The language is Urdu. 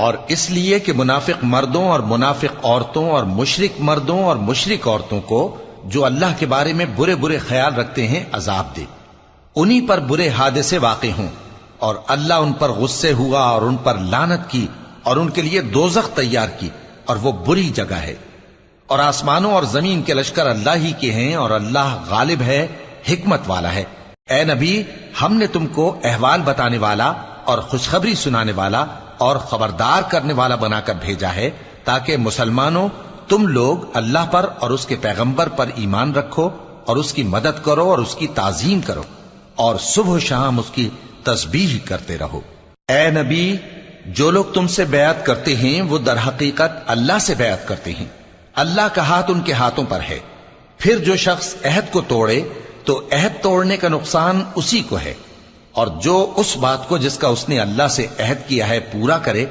اور اس لیے کہ منافق مردوں اور منافق عورتوں اور مشرک مردوں اور مشرک عورتوں کو جو اللہ کے بارے میں برے برے خیال رکھتے ہیں عذاب دے، انہی پر برے حادثے واقع ہوں، اور اللہ ان پر غصے ہوا اور ان پر لعنت کی اور ان کے لیے دوزخ تیار کی، اور وہ بری جگہ ہے۔ اور آسمانوں اور زمین کے لشکر اللہ ہی کے ہیں، اور اللہ غالب ہے، حکمت والا ہے۔ اے نبی، ہم نے تم کو احوال بتانے والا اور خوشخبری سنانے والا اور خبردار کرنے والا بنا کر بھیجا ہے، تاکہ مسلمانوں تم لوگ اللہ پر اور اس کے پیغمبر پر ایمان رکھو اور اس کی مدد کرو اور اس کی تعظیم کرو، اور صبح و شام اس کی تسبیح کرتے رہو۔ اے نبی، جو لوگ تم سے بیعت کرتے ہیں وہ در حقیقت اللہ سے بیعت کرتے ہیں، اللہ کا ہاتھ ان کے ہاتھوں پر ہے۔ پھر جو شخص عہد کو توڑے تو عہد توڑنے کا نقصان اسی کو ہے، اور جو اس بات کو جس کا اس نے اللہ سے عہد کیا ہے پورا کرے